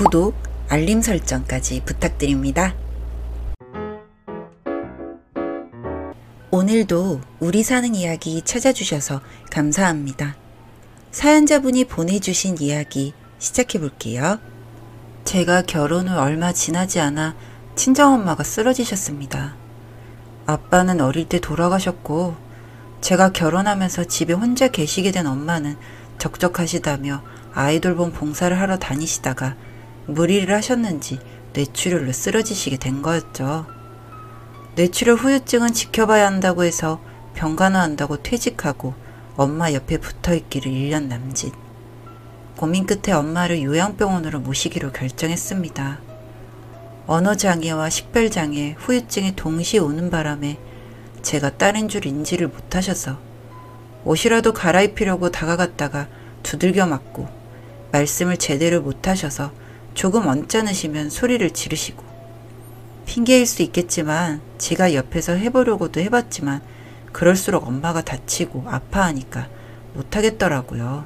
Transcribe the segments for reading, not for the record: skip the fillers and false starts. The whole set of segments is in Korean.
구독, 알림 설정까지 부탁드립니다. 오늘도 우리 사는 이야기 찾아주셔서 감사합니다. 사연자분이 보내주신 이야기 시작해볼게요. 제가 결혼 후 얼마 지나지 않아 친정엄마가 쓰러지셨습니다. 아빠는 어릴 때 돌아가셨고 제가 결혼하면서 집에 혼자 계시게 된 엄마는 적적하시다며 아이돌봄 봉사를 하러 다니시다가 무리를 하셨는지 뇌출혈로 쓰러지시게 된 거였죠. 뇌출혈 후유증은 지켜봐야 한다고 해서 병간호한다고 퇴직하고 엄마 옆에 붙어있기를 1년 남짓. 고민 끝에 엄마를 요양병원으로 모시기로 결정했습니다. 언어장애와 식별장애, 후유증이 동시에 오는 바람에 제가 딸인 줄 인지를 못하셔서 옷이라도 갈아입히려고 다가갔다가 두들겨 맞고 말씀을 제대로 못하셔서 조금 언짢으시면 소리를 지르시고 핑계일 수 있겠지만 제가 옆에서 해보려고도 해봤지만 그럴수록 엄마가 다치고 아파하니까 못하겠더라고요.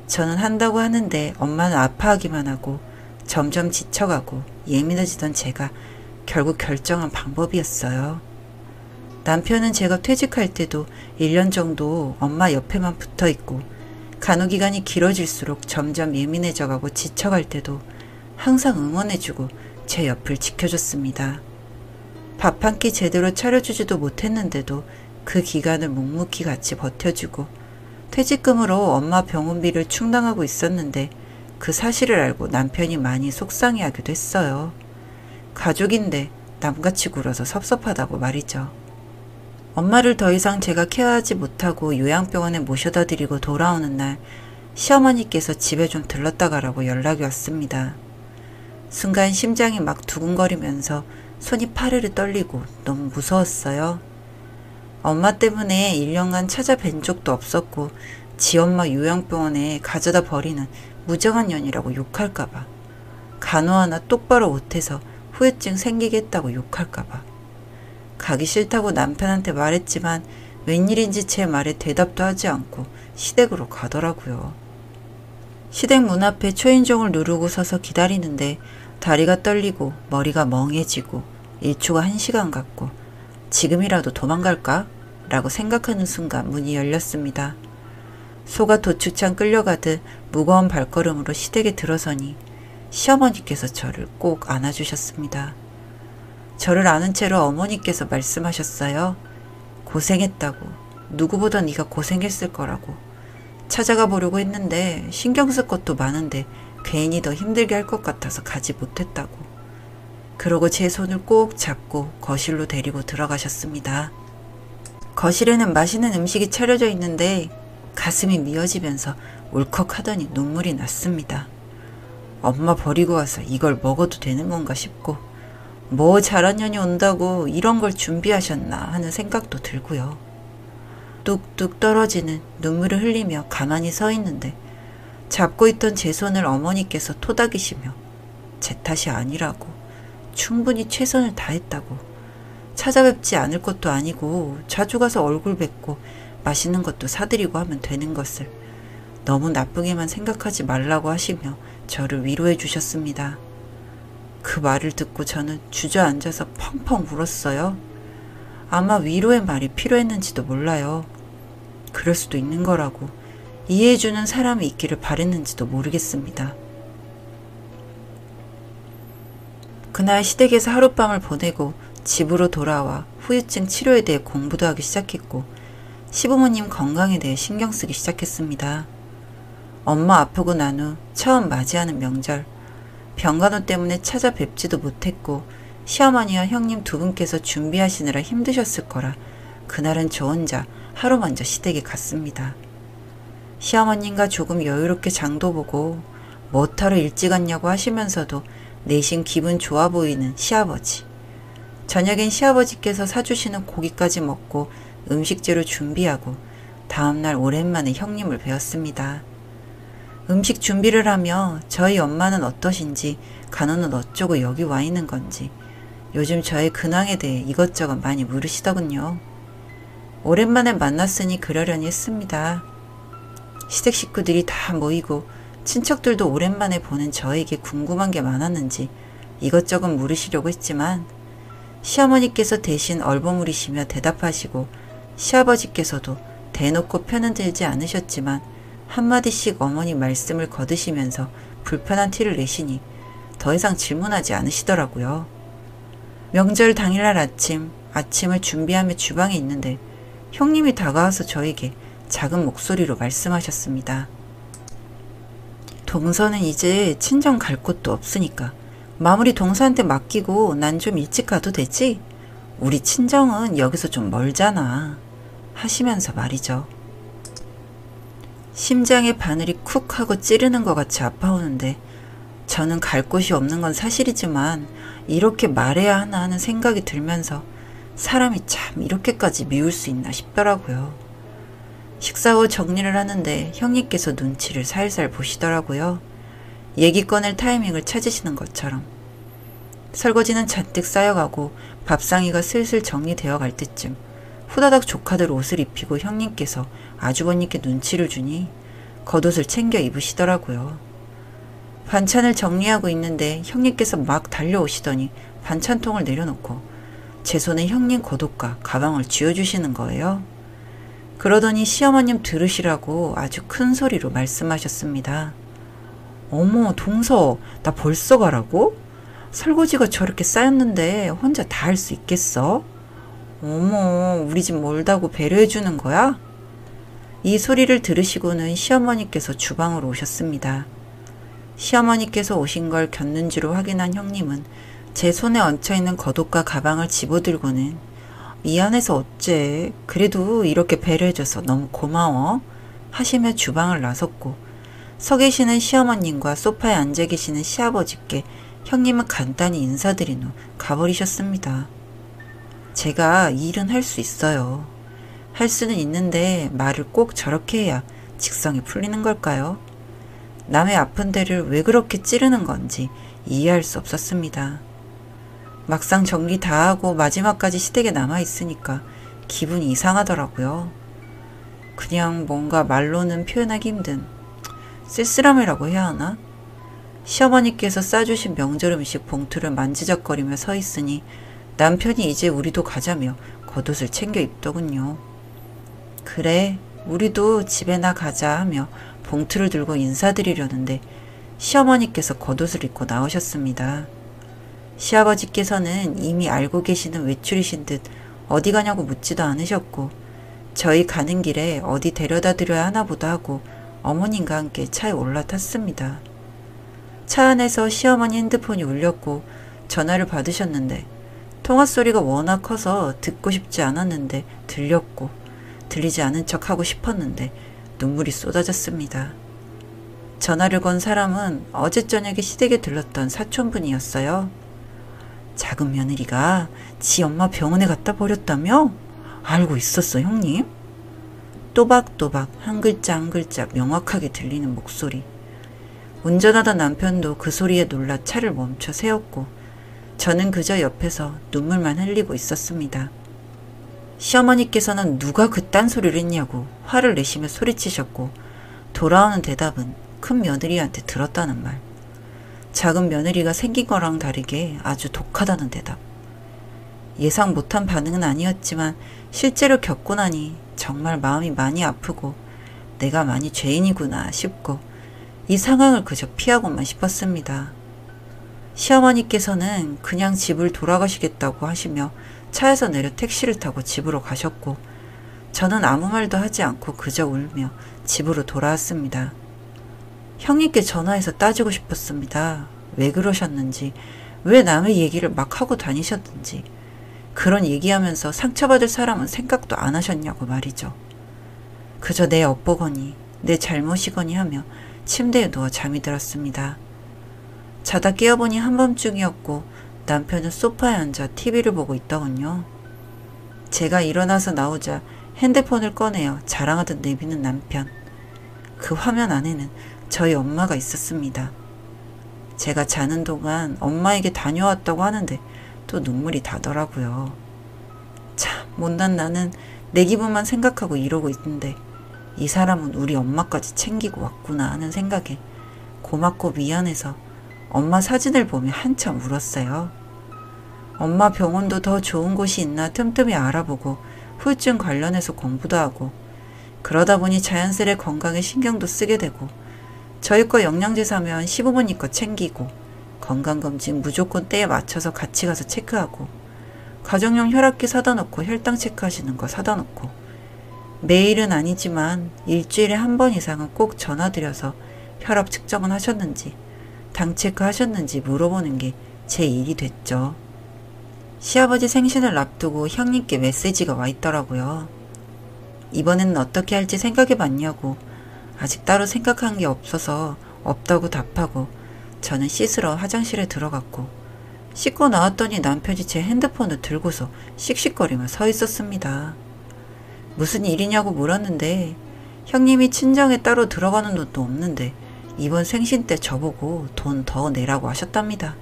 저는 한다고 하는데 엄마는 아파하기만 하고 점점 지쳐가고 예민해지던 제가 결국 결정한 방법이었어요. 남편은 제가 퇴직할 때도 1년 정도 엄마 옆에만 붙어있고 간호기간이 길어질수록 점점 예민해져가고 지쳐갈 때도 항상 응원해주고 제 옆을 지켜줬습니다. 밥 한 끼 제대로 차려주지도 못했는데도 그 기간을 묵묵히 같이 버텨주고 퇴직금으로 엄마 병원비를 충당하고 있었는데 그 사실을 알고 남편이 많이 속상해하기도 했어요. 가족인데 남같이 굴어서 섭섭하다고 말이죠. 엄마를 더 이상 제가 케어하지 못하고 요양병원에 모셔다 드리고 돌아오는 날 시어머니께서 집에 좀 들렀다 가라고 연락이 왔습니다. 순간 심장이 막 두근거리면서 손이 파르르 떨리고 너무 무서웠어요. 엄마 때문에 1년간 찾아뵌 적도 없었고 지 엄마 요양병원에 가져다 버리는 무정한 년이라고 욕할까봐, 간호 하나 똑바로 못해서 후유증 생기게 했다고 욕할까봐. 가기 싫다고 남편한테 말했지만 웬일인지 제 말에 대답도 하지 않고 시댁으로 가더라고요. 시댁 문 앞에 초인종을 누르고 서서 기다리는데 다리가 떨리고 머리가 멍해지고 1초가 1시간 같고 지금이라도 도망갈까? 라고 생각하는 순간 문이 열렸습니다. 소가 도축장 끌려가듯 무거운 발걸음으로 시댁에 들어서니 시어머니께서 저를 꼭 안아주셨습니다. 저를 아는 채로 어머니께서 말씀하셨어요. 고생했다고. 누구보다 네가 고생했을 거라고. 찾아가 보려고 했는데 신경 쓸 것도 많은데 괜히 더 힘들게 할 것 같아서 가지 못했다고. 그러고 제 손을 꼭 잡고 거실로 데리고 들어가셨습니다. 거실에는 맛있는 음식이 차려져 있는데 가슴이 미어지면서 울컥하더니 눈물이 났습니다. 엄마 버리고 와서 이걸 먹어도 되는 건가 싶고 뭐 잘한 년이 온다고 이런 걸 준비하셨나 하는 생각도 들고요. 뚝뚝 떨어지는 눈물을 흘리며 가만히 서 있는데 잡고 있던 제 손을 어머니께서 토닥이시며 제 탓이 아니라고, 충분히 최선을 다했다고, 찾아뵙지 않을 것도 아니고 자주 가서 얼굴 뵙고 맛있는 것도 사드리고 하면 되는 것을 너무 나쁘게만 생각하지 말라고 하시며 저를 위로해 주셨습니다. 그 말을 듣고 저는 주저앉아서 펑펑 울었어요. 아마 위로의 말이 필요했는지도 몰라요. 그럴 수도 있는 거라고 이해해주는 사람이 있기를 바랬는지도 모르겠습니다. 그날 시댁에서 하룻밤을 보내고 집으로 돌아와 후유증 치료에 대해 공부도 하기 시작했고 시부모님 건강에 대해 신경 쓰기 시작했습니다. 엄마 아프고 난 후 처음 맞이하는 명절, 병간호 때문에 찾아뵙지도 못했고 시어머니와 형님 두 분께서 준비하시느라 힘드셨을 거라 그날은 저 혼자 하루 먼저 시댁에 갔습니다. 시어머님과 조금 여유롭게 장도 보고 뭐하러 일찍 왔냐고 하시면서도 내심 기분 좋아 보이는 시아버지. 저녁엔 시아버지께서 사주시는 고기까지 먹고 음식재료 준비하고 다음날 오랜만에 형님을 뵈었습니다. 음식 준비를 하며 저희 엄마는 어떠신지, 간호는 어쩌고 여기 와 있는 건지 요즘 저의 근황에 대해 이것저것 많이 물으시더군요. 오랜만에 만났으니 그러려니 했습니다. 시댁 식구들이 다 모이고 친척들도 오랜만에 보는 저에게 궁금한 게 많았는지 이것저것 물으시려고 했지만 시어머니께서 대신 얼버무리시며 대답하시고 시아버지께서도 대놓고 편은 들지 않으셨지만 한마디씩 어머니 말씀을 거두시면서 불편한 티를 내시니 더 이상 질문하지 않으시더라고요. 명절 당일날 아침을 준비하며 주방에 있는데 형님이 다가와서 저에게 작은 목소리로 말씀하셨습니다. 동서는 이제 친정 갈 곳도 없으니까 마무리 동서한테 맡기고 난 좀 일찍 가도 되지? 우리 친정은 여기서 좀 멀잖아. 하시면서 말이죠. 심장에 바늘이 쿡 하고 찌르는 것 같이 아파오는데 저는 갈 곳이 없는 건 사실이지만 이렇게 말해야 하나 하는 생각이 들면서 사람이 참 이렇게까지 미울 수 있나 싶더라고요. 식사 후 정리를 하는데 형님께서 눈치를 살살 보시더라고요. 얘기 꺼낼 타이밍을 찾으시는 것처럼. 설거지는 잔뜩 쌓여가고 밥상이가 슬슬 정리되어 갈 때쯤 후다닥 조카들 옷을 입히고 형님께서 아주버님께 눈치를 주니 겉옷을 챙겨 입으시더라고요. 반찬을 정리하고 있는데 형님께서 막 달려오시더니 반찬통을 내려놓고 제 손에 형님 겉옷과 가방을 쥐어주시는 거예요. 그러더니 시어머님 들으시라고 아주 큰 소리로 말씀하셨습니다. 어머, 동서, 나 벌써 가라고? 설거지가 저렇게 쌓였는데 혼자 다 할 수 있겠어? 어머, 우리 집 멀다고 배려해주는 거야? 이 소리를 들으시고는 시어머니께서 주방으로 오셨습니다. 시어머니께서 오신 걸 곁눈질로 확인한 형님은 제 손에 얹혀있는 겉옷과 가방을 집어들고는 미안해서 어째, 그래도 이렇게 배려해줘서 너무 고마워 하시며 주방을 나섰고 서 계시는 시어머님과 소파에 앉아 계시는 시아버지께 형님은 간단히 인사드린 후 가버리셨습니다. 제가 일은 할 수 있어요. 할 수는 있는데 말을 꼭 저렇게 해야 직성이 풀리는 걸까요? 남의 아픈 데를 왜 그렇게 찌르는 건지 이해할 수 없었습니다. 막상 정리 다 하고 마지막까지 시댁에 남아있으니까 기분이 이상하더라고요. 그냥 뭔가 말로는 표현하기 힘든 쓸쓸함이라고 해야 하나? 시어머니께서 싸주신 명절 음식 봉투를 만지작거리며 서 있으니 남편이 이제 우리도 가자며 겉옷을 챙겨 입더군요. 그래, 우리도 집에나 가자 하며 봉투를 들고 인사드리려는데 시어머니께서 겉옷을 입고 나오셨습니다. 시아버지께서는 이미 알고 계시는 외출이신 듯 어디 가냐고 묻지도 않으셨고 저희 가는 길에 어디 데려다 드려야 하나 보다 하고 어머님과 함께 차에 올라탔습니다. 차 안에서 시어머니 핸드폰이 울렸고 전화를 받으셨는데 통화소리가 워낙 커서 듣고 싶지 않았는데 들렸고 들리지 않은 척 하고 싶었는데 눈물이 쏟아졌습니다. 전화를 건 사람은 어제 저녁에 시댁에 들렀던 사촌분이었어요. 작은 며느리가 지 엄마 병원에 갖다 버렸다며? 알고 있었어, 형님? 또박또박 한 글자 한 글자 명확하게 들리는 목소리. 운전하던 남편도 그 소리에 놀라 차를 멈춰 세웠고 저는 그저 옆에서 눈물만 흘리고 있었습니다. 시어머니께서는 누가 그딴 소리를 했냐고 화를 내시며 소리치셨고 돌아오는 대답은 큰 며느리한테 들었다는 말. 작은 며느리가 생긴 거랑 다르게 아주 독하다는 대답. 예상 못한 반응은 아니었지만 실제로 겪고 나니 정말 마음이 많이 아프고 내가 많이 죄인이구나 싶고 이 상황을 그저 피하고만 싶었습니다. 시어머니께서는 그냥 집을 돌아가시겠다고 하시며 차에서 내려 택시를 타고 집으로 가셨고 저는 아무 말도 하지 않고 그저 울며 집으로 돌아왔습니다. 형님께 전화해서 따지고 싶었습니다. 왜 그러셨는지, 왜 남의 얘기를 막 하고 다니셨는지, 그런 얘기하면서 상처받을 사람은 생각도 안 하셨냐고 말이죠. 그저 내 엿보거니, 내 잘못이거니 하며 침대에 누워 잠이 들었습니다. 자다 깨어보니 한밤중이었고 남편은 소파에 앉아 TV를 보고 있더군요. 제가 일어나서 나오자 핸드폰을 꺼내어 자랑하듯 내비는 남편. 그 화면 안에는 저희 엄마가 있었습니다. 제가 자는 동안 엄마에게 다녀왔다고 하는데 또 눈물이 나더라고요. 참, 못난 나는 내 기분만 생각하고 이러고 있는데 이 사람은 우리 엄마까지 챙기고 왔구나 하는 생각에 고맙고 미안해서 엄마 사진을 보며 한참 울었어요. 엄마 병원도 더 좋은 곳이 있나 틈틈이 알아보고 후유증 관련해서 공부도 하고 그러다 보니 자연스레 건강에 신경도 쓰게 되고 저희 거 영양제 사면 시부모님 거 챙기고 건강검진 무조건 때에 맞춰서 같이 가서 체크하고 가정용 혈압기 사다 놓고 혈당 체크하시는 거 사다 놓고 매일은 아니지만 일주일에 한 번 이상은 꼭 전화드려서 혈압 측정은 하셨는지 당 체크 하셨는지 물어보는 게 제 일이 됐죠. 시아버지 생신을 앞두고 형님께 메시지가 와 있더라고요. 이번에는 어떻게 할지 생각해봤냐고 아직 따로 생각한 게 없어서 없다고 답하고 저는 씻으러 화장실에 들어갔고 씻고 나왔더니 남편이 제 핸드폰을 들고서 씩씩거리며 서 있었습니다. 무슨 일이냐고 물었는데 형님이 친정에 따로 들어가는 돈도 없는데 이번 생신 때 저보고 돈 더 내라고 하셨답니다.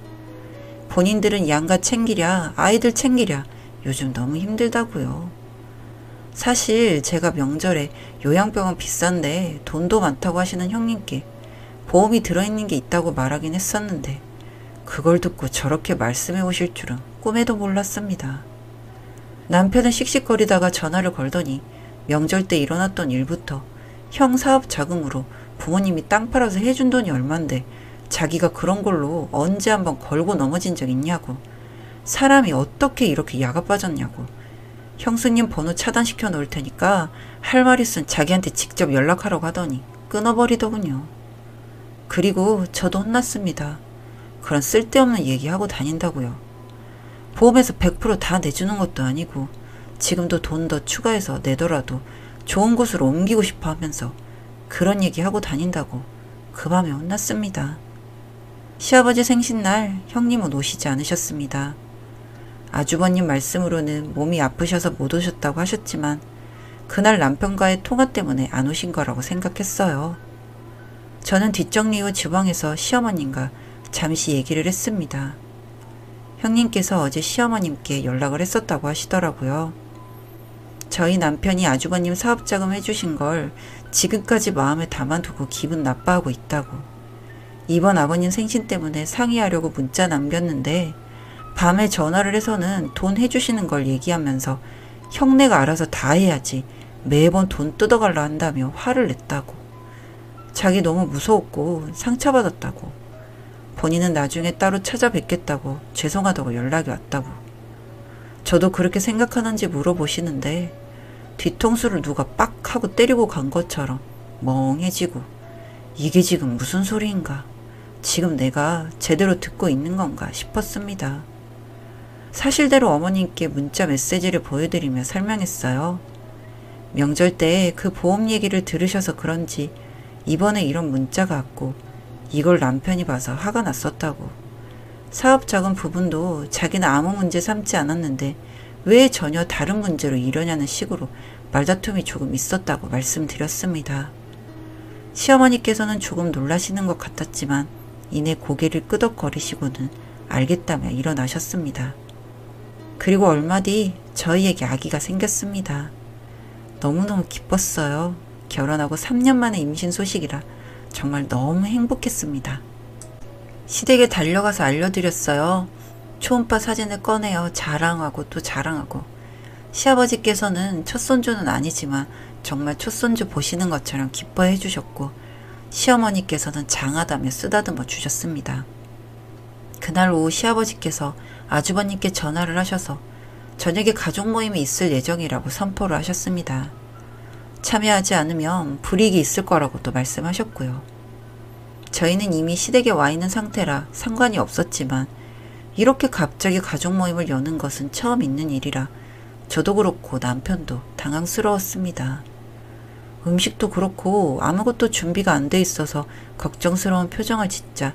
본인들은 양가 챙기랴 아이들 챙기랴 요즘 너무 힘들다고요. 사실 제가 명절에 요양병원 비싼데 돈도 많다고 하시는 형님께 보험이 들어있는 게 있다고 말하긴 했었는데 그걸 듣고 저렇게 말씀해 오실 줄은 꿈에도 몰랐습니다. 남편은 씩씩거리다가 전화를 걸더니 명절 때 일어났던 일부터 형 사업 자금으로 부모님이 땅 팔아서 해준 돈이 얼만데 자기가 그런 걸로 언제 한번 걸고 넘어진 적 있냐고 사람이 어떻게 이렇게 야가 빠졌냐고 형수님 번호 차단시켜 놓을 테니까 할 말 있으면 자기한테 직접 연락하라고 하더니 끊어버리더군요. 그리고 저도 혼났습니다. 그런 쓸데없는 얘기하고 다닌다고요. 보험에서 100% 다 내주는 것도 아니고 지금도 돈 더 추가해서 내더라도 좋은 곳으로 옮기고 싶어 하면서 그런 얘기하고 다닌다고 그 밤에 혼났습니다. 시아버지 생신날 형님은 오시지 않으셨습니다. 아주버님 말씀으로는 몸이 아프셔서 못 오셨다고 하셨지만 그날 남편과의 통화 때문에 안 오신 거라고 생각했어요. 저는 뒷정리 후 주방에서 시어머님과 잠시 얘기를 했습니다. 형님께서 어제 시어머님께 연락을 했었다고 하시더라고요. 저희 남편이 아주버님 사업자금 해주신 걸 지금까지 마음에 담아두고 기분 나빠하고 있다고. 이번 아버님 생신 때문에 상의하려고 문자 남겼는데 밤에 전화를 해서는 돈 해주시는 걸 얘기하면서 형네가 알아서 다 해야지 매번 돈 뜯어갈라 한다며 화를 냈다고. 자기 너무 무서웠고 상처받았다고. 본인은 나중에 따로 찾아뵙겠다고 죄송하다고 연락이 왔다고. 저도 그렇게 생각하는지 물어보시는데 뒤통수를 누가 빡 하고 때리고 간 것처럼 멍해지고 이게 지금 무슨 소리인가? 지금 내가 제대로 듣고 있는 건가 싶었습니다. 사실대로 어머님께 문자 메시지를 보여드리며 설명했어요. 명절 때 그 보험 얘기를 들으셔서 그런지 이번에 이런 문자가 왔고 이걸 남편이 봐서 화가 났었다고. 사업자금 부분도 자기는 아무 문제 삼지 않았는데 왜 전혀 다른 문제로 이러냐는 식으로 말다툼이 조금 있었다고 말씀드렸습니다. 시어머니께서는 조금 놀라시는 것 같았지만 이내 고개를 끄덕거리시고는 알겠다며 일어나셨습니다. 그리고 얼마 뒤 저희에게 아기가 생겼습니다. 너무너무 기뻤어요. 결혼하고 3년 만에 임신 소식이라 정말 너무 행복했습니다. 시댁에 달려가서 알려드렸어요. 초음파 사진을 꺼내어 자랑하고 또 자랑하고 시아버지께서는 첫손주는 아니지만 정말 첫손주 보시는 것처럼 기뻐해 주셨고 시어머니께서는 장하다며 쓰다듬어 주셨습니다. 그날 오후 시아버지께서 아주버님께 전화를 하셔서 저녁에 가족 모임이 있을 예정이라고 선포를 하셨습니다. 참여하지 않으면 불이익이 있을 거라고 또 말씀하셨고요. 저희는 이미 시댁에 와 있는 상태라 상관이 없었지만 이렇게 갑자기 가족 모임을 여는 것은 처음 있는 일이라 저도 그렇고 남편도 당황스러웠습니다. 음식도 그렇고 아무것도 준비가 안 돼 있어서 걱정스러운 표정을 짓자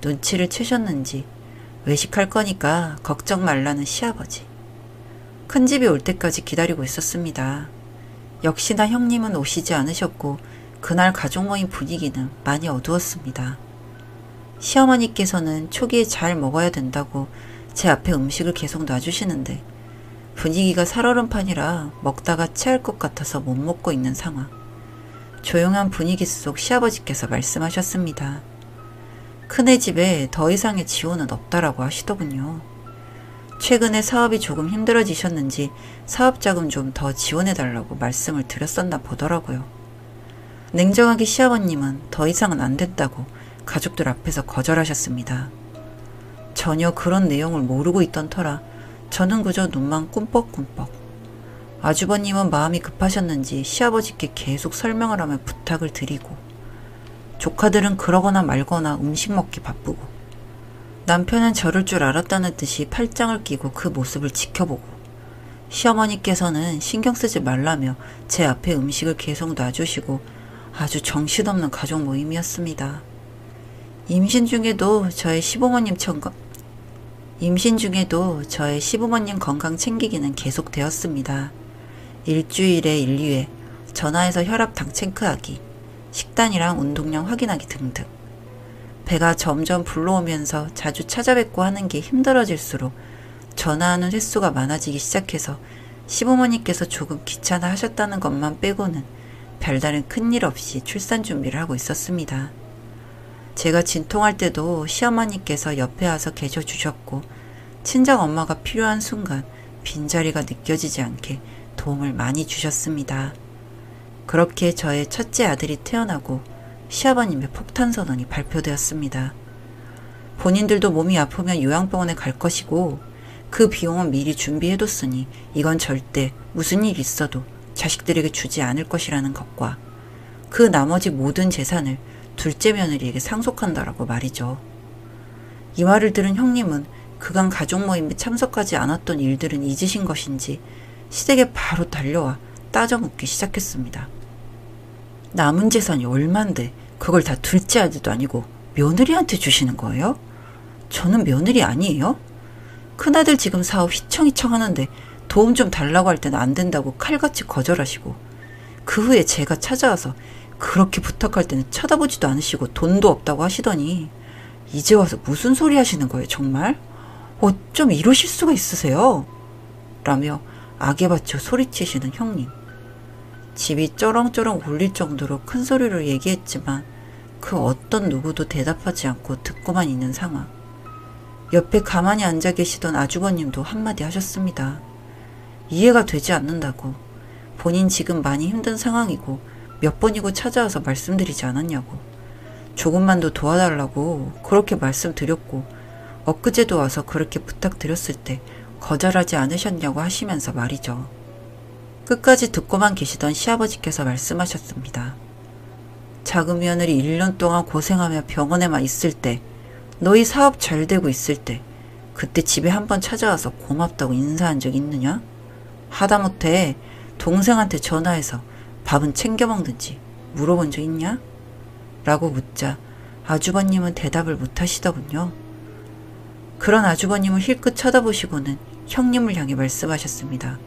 눈치를 채셨는지 외식할 거니까 걱정 말라는 시아버지. 큰집이 올 때까지 기다리고 있었습니다. 역시나 형님은 오시지 않으셨고 그날 가족 모임 분위기는 많이 어두웠습니다. 시어머니께서는 초기에 잘 먹어야 된다고 제 앞에 음식을 계속 놔주시는데 분위기가 살얼음판이라 먹다가 체할 것 같아서 못 먹고 있는 상황. 조용한 분위기 속 시아버지께서 말씀하셨습니다. 큰애 집에 더 이상의 지원은 없다라고 하시더군요. 최근에 사업이 조금 힘들어지셨는지 사업자금 좀 더 지원해달라고 말씀을 드렸었나 보더라고요. 냉정하게 시아버님은 더 이상은 안 된다고 가족들 앞에서 거절하셨습니다. 전혀 그런 내용을 모르고 있던 터라 저는 그저 눈만 꿈뻑꿈뻑. 아주버님은 마음이 급하셨는지 시아버지께 계속 설명을 하며 부탁을 드리고, 조카들은 그러거나 말거나 음식 먹기 바쁘고, 남편은 저럴 줄 알았다는 듯이 팔짱을 끼고 그 모습을 지켜보고, 시어머니께서는 신경 쓰지 말라며 제 앞에 음식을 계속 놔주시고 아주 정신없는 가족 모임이었습니다. 임신 중에도 저의 시부모님 건강 챙기기는 계속되었습니다. 일주일에 1, 2회 전화해서 혈압 당 체크하기, 식단이랑 운동량 확인하기 등등. 배가 점점 불러오면서 자주 찾아뵙고 하는 게 힘들어질수록 전화하는 횟수가 많아지기 시작해서 시부모님께서 조금 귀찮아 하셨다는 것만 빼고는 별다른 큰일 없이 출산 준비를 하고 있었습니다. 제가 진통할 때도 시어머니께서 옆에 와서 계셔주셨고, 친정 엄마가 필요한 순간 빈자리가 느껴지지 않게 도움을 많이 주셨습니다. 그렇게 저의 첫째 아들이 태어나고 시아버님의 폭탄 선언이 발표되었습니다. 본인들도 몸이 아프면 요양병원에 갈 것이고 그 비용은 미리 준비해뒀으니 이건 절대 무슨 일 있어도 자식들에게 주지 않을 것이라는 것과 그 나머지 모든 재산을 둘째 며느리에게 상속한다라고 말이죠. 이 말을 들은 형님은 그간 가족 모임에 참석하지 않았던 일들은 잊으신 것인지 시댁에 바로 달려와 따져 묻기 시작했습니다. 남은 재산이 얼만데 그걸 다 둘째 아들도 아니고 며느리한테 주시는 거예요? 저는 며느리 아니에요? 큰아들 지금 사업 휘청휘청 하는데 도움 좀 달라고 할 때는 안 된다고 칼같이 거절하시고, 그 후에 제가 찾아와서 그렇게 부탁할 때는 쳐다보지도 않으시고 돈도 없다고 하시더니 이제 와서 무슨 소리 하시는 거예요 정말? 어쩜 이러실 수가 있으세요? 라며 악에 받쳐 소리치시는 형님. 집이 쩌렁쩌렁 울릴 정도로 큰 소리로 얘기했지만 그 어떤 누구도 대답하지 않고 듣고만 있는 상황. 옆에 가만히 앉아 계시던 아주버님도 한마디 하셨습니다. 이해가 되지 않는다고. 본인 지금 많이 힘든 상황이고 몇 번이고 찾아와서 말씀드리지 않았냐고. 조금만 더 도와달라고 그렇게 말씀드렸고 엊그제도 와서 그렇게 부탁드렸을 때 거절하지 않으셨냐고 하시면서 말이죠. 끝까지 듣고만 계시던 시아버지께서 말씀하셨습니다. 작은 며느리 1년 동안 고생하며 병원에만 있을 때, 너희 사업 잘 되고 있을 때 그때 집에 한번 찾아와서 고맙다고 인사한 적 있느냐? 하다못해 동생한테 전화해서 밥은 챙겨 먹는지 물어본 적 있냐? 라고 묻자 아주버님은 대답을 못 하시더군요. 그런 아주버님을 힐끗 쳐다보시고는 형님을 향해 말씀하셨습니다.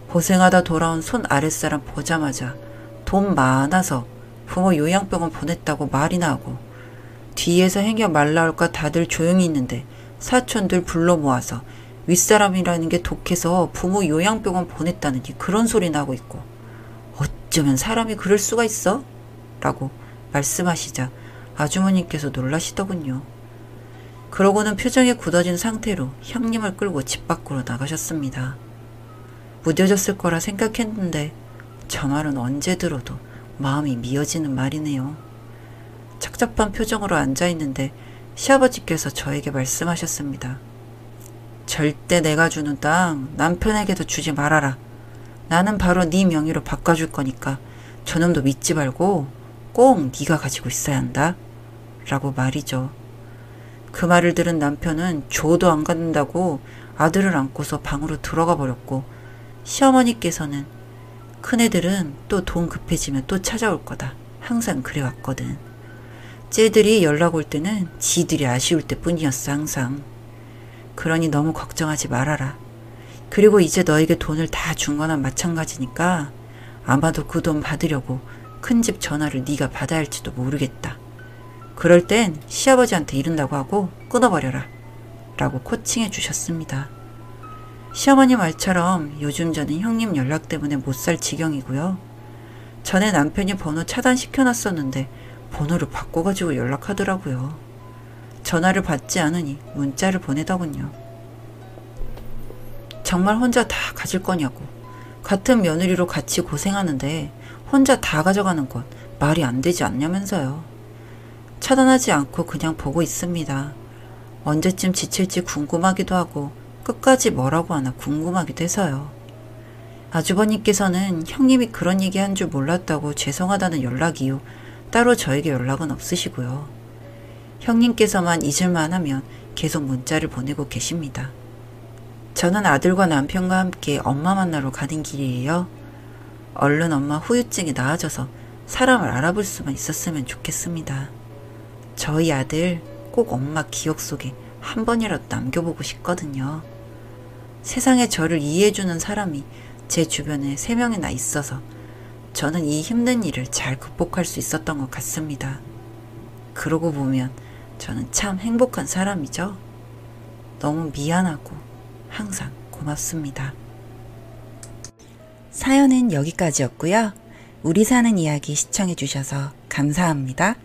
고생하다 돌아온 손 아랫사람 보자마자 돈 많아서 부모 요양병원 보냈다고 말이나 하고, 뒤에서 행여 말 나올까 다들 조용히 있는데 사촌들 불러 모아서 윗사람이라는 게 독해서 부모 요양병원 보냈다느니 그런 소리 나고 있고, 어쩌면 사람이 그럴 수가 있어? 라고 말씀하시자 아주머니께서 놀라시더군요. 그러고는 표정이 굳어진 상태로 형님을 끌고 집 밖으로 나가셨습니다. 무뎌졌을 거라 생각했는데 저 말은 언제 들어도 마음이 미어지는 말이네요. 착잡한 표정으로 앉아있는데 시아버지께서 저에게 말씀하셨습니다. 절대 내가 주는 땅 남편에게도 주지 말아라. 나는 바로 네 명의로 바꿔줄 거니까 저놈도 믿지 말고 꼭 네가 가지고 있어야 한다. 라고 말이죠. 그 말을 들은 남편은 조도 안 갖는다고 아들을 안고서 방으로 들어가 버렸고, 시어머니께서는 큰애들은 또 돈 급해지면 또 찾아올 거다. 항상 그래왔거든. 쟤들이 연락 올 때는 지들이 아쉬울 때뿐이었어 항상. 그러니 너무 걱정하지 말아라. 그리고 이제 너에게 돈을 다 준 거나 마찬가지니까 아마도 그 돈 받으려고 큰 집 전화를 네가 받아야 할지도 모르겠다. 그럴 땐 시아버지한테 이른다고 하고 끊어버려라. 라고 코칭해 주셨습니다. 시어머니 말처럼 요즘 저는 형님 연락 때문에 못 살 지경이고요. 전에 남편이 번호 차단시켜놨었는데 번호를 바꿔가지고 연락하더라고요. 전화를 받지 않으니 문자를 보내더군요. 정말 혼자 다 가질 거냐고. 같은 며느리로 같이 고생하는데 혼자 다 가져가는 건 말이 안 되지 않냐면서요. 차단하지 않고 그냥 보고 있습니다. 언제쯤 지칠지 궁금하기도 하고 끝까지 뭐라고 하나 궁금하기도 해서요. 아주버님께서는 형님이 그런 얘기 한 줄 몰랐다고 죄송하다는 연락 이후 따로 저에게 연락은 없으시고요. 형님께서만 잊을만 하면 계속 문자를 보내고 계십니다. 저는 아들과 남편과 함께 엄마 만나러 가는 길이에요. 얼른 엄마 후유증이 나아져서 사람을 알아볼 수만 있었으면 좋겠습니다. 저희 아들 꼭 엄마 기억 속에 한 번이라도 남겨보고 싶거든요. 세상에 저를 이해해주는 사람이 제 주변에 3명이나 있어서 저는 이 힘든 일을 잘 극복할 수 있었던 것 같습니다. 그러고 보면 저는 참 행복한 사람이죠. 너무 미안하고 항상 고맙습니다. 사연은 여기까지였고요. 우리 사는 이야기 시청해주셔서 감사합니다.